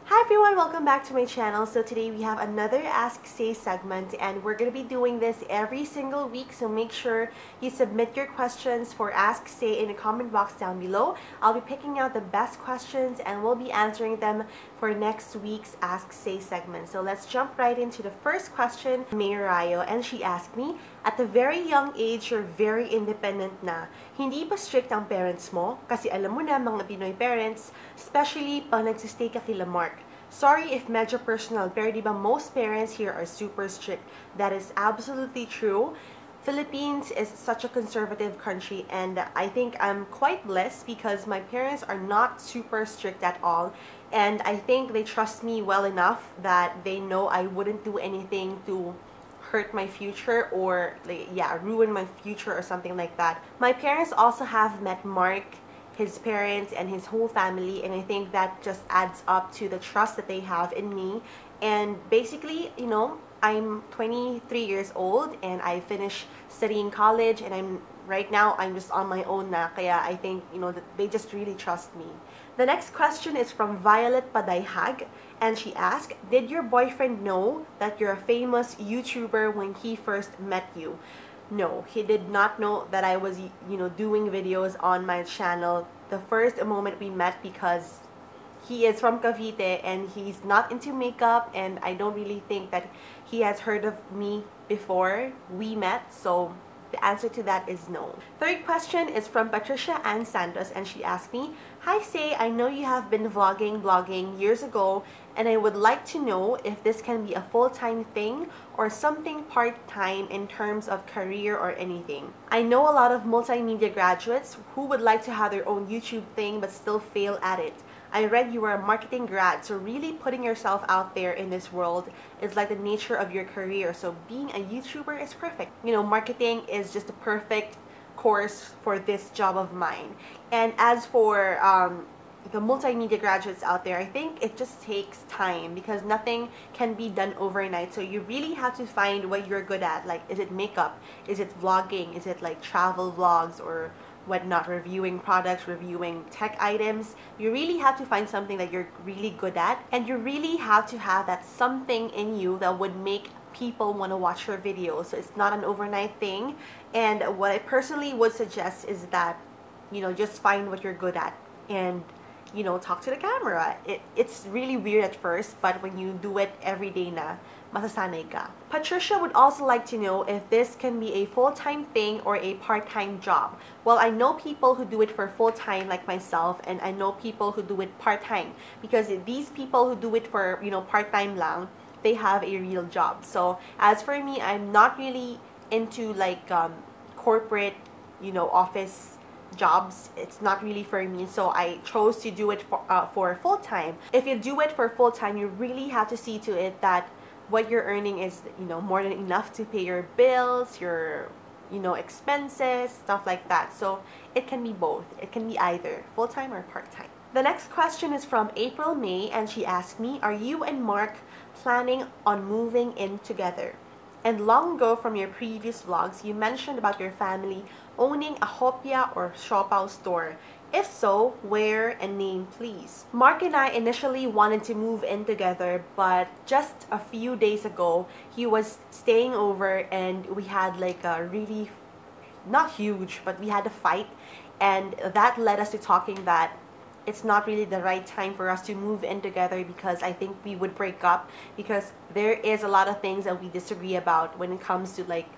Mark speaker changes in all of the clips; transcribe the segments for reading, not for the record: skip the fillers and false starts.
Speaker 1: Hi everyone, welcome back to my channel. So today we have another Ask Say segment and we're going to be doing this every single week. So make sure you submit your questions for Ask Say in the comment box down below. I'll be picking out the best questions and we'll be answering them for next week's Ask Say segment. So let's jump right into the first question. Mayor Rayo, and she asked me, at a very young age, you're very independent na. Hindi ba strict ang parents mo? Kasi alam mo na mga Pinoy parents, especially pag nagsistay ka kila Mark. Sorry if medyo personal, pero di ba most parents here are super strict? That is absolutely true. Philippines is such a conservative country and I think I'm quite blessed because my parents are not super strict at all, and I think they trust me well enough that they know I wouldn't do anything to hurt my future or ruin my future or something like that. My parents also have met Mark, his parents, and his whole family, and I think that just adds up to the trust that they have in me. And basically, you know, I'm 23 years old and I finished studying college, and right now I'm just on my own na, kaya I think, you know, that they just really trust me. The next question is from Violet Padayhag, and she asked, did your boyfriend know that you're a famous YouTuber when he first met you? No, he did not know that I was, you know, doing videos on my channel the first moment we met, because he is from Cavite and he's not into makeup, and I don't really think that he has heard of me before we met, so the answer to that is no. Third question is from Patricia Ann Santos, and she asked me, hi Say, I know you have been blogging years ago, and I would like to know if this can be a full-time thing or something part-time in terms of career or anything. I know a lot of multimedia graduates who would like to have their own YouTube thing but still fail at it. I read you were a marketing grad, so really putting yourself out there in this world is like the nature of your career. So being a YouTuber is perfect. You know, marketing is just a perfect course for this job of mine. And as for the multimedia graduates out there, I think it just takes time because nothing can be done overnight. So you really have to find what you're good at. Like, is it makeup? Is it vlogging? Is it like travel vlogs or whatnot, reviewing products, reviewing tech items? You really have to find something that you're really good at, and you really have to have that something in you that would make people want to watch your videos. So it's not an overnight thing, and what I personally would suggest is that, you know, just find what you're good at and, you know, talk to the camera. It's really weird at first, but when you do it every day na, masasanay ka. Patricia would also like to know if this can be a full-time thing or a part-time job. Well, I know people who do it for full-time like myself, and I know people who do it part-time, because these people who do it for, you know, part-time lang, they have a real job. So as for me, I'm not really into like corporate, you know, office jobs. It's not really for me, so I chose to do it for full-time. If you do it for full-time, you really have to see to it that what you're earning is, you know, more than enough to pay your bills, your, you know, expenses, stuff like that. So it can be both. It can be either full-time or part-time. The next question is from April May, and she asked me, are you and Mark planning on moving in together? And long ago from your previous vlogs, you mentioned about your family owning a hopya or siopaw store. If so, where and name please? Mark and I initially wanted to move in together, but just a few days ago, he was staying over and we had like a really, not huge, but we had a fight, and that led us to talking that it's not really the right time for us to move in together, because I think we would break up, because there is a lot of things that we disagree about when it comes to, like,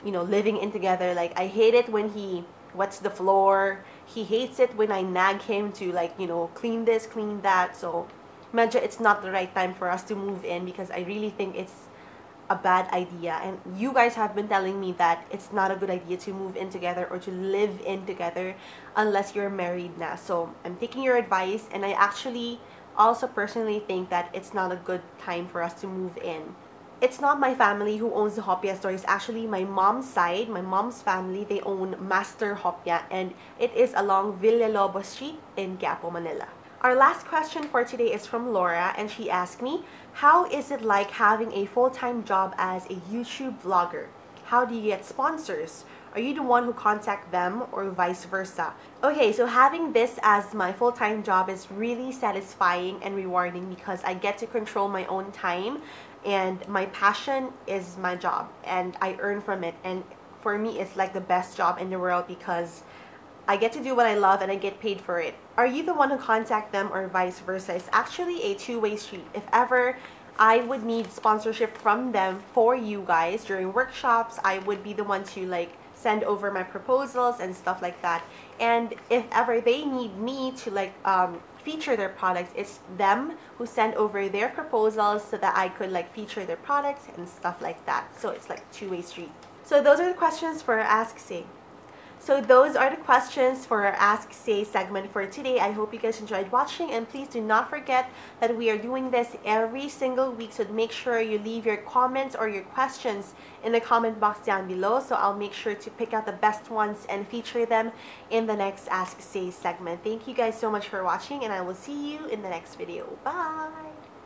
Speaker 1: you know, living in together. Like, I hate it when he wets the floor. He hates it when I nag him to, like, you know, clean this, clean that. So medyo it's not the right time for us to move in, because I really think it's a bad idea, and you guys have been telling me that it's not a good idea to move in together or to live in together unless you're married na. So I'm taking your advice, and I actually also personally think that it's not a good time for us to move in. It's not my family who owns the hopya store. It's actually my mom's side, my mom's family. They own Master Hopya, and it is along Villalobos Street in Quiapo, Manila. Our last question for today is from Laura, and she asked me, how is it like having a full-time job as a YouTube vlogger? How do you get sponsors? Are you the one who contact them or vice versa? Okay, so having this as my full-time job is really satisfying and rewarding because I get to control my own time, and my passion is my job and I earn from it. And for me, it's like the best job in the world because I get to do what I love and I get paid for it. Are you the one who contact them or vice versa? It's actually a two-way street. If ever I would need sponsorship from them for you guys during workshops, I would be the one to like send over my proposals and stuff like that. And if ever they need me to like feature their products, it's them who send over their proposals so that I could like feature their products and stuff like that. So it's like two-way street. So those are the questions for Ask Say. So those are the questions for our Ask Say segment for today. I hope you guys enjoyed watching, and please do not forget that we are doing this every single week, so make sure you leave your comments or your questions in the comment box down below, so I'll make sure to pick out the best ones and feature them in the next Ask Say segment. Thank you guys so much for watching, and I will see you in the next video. Bye!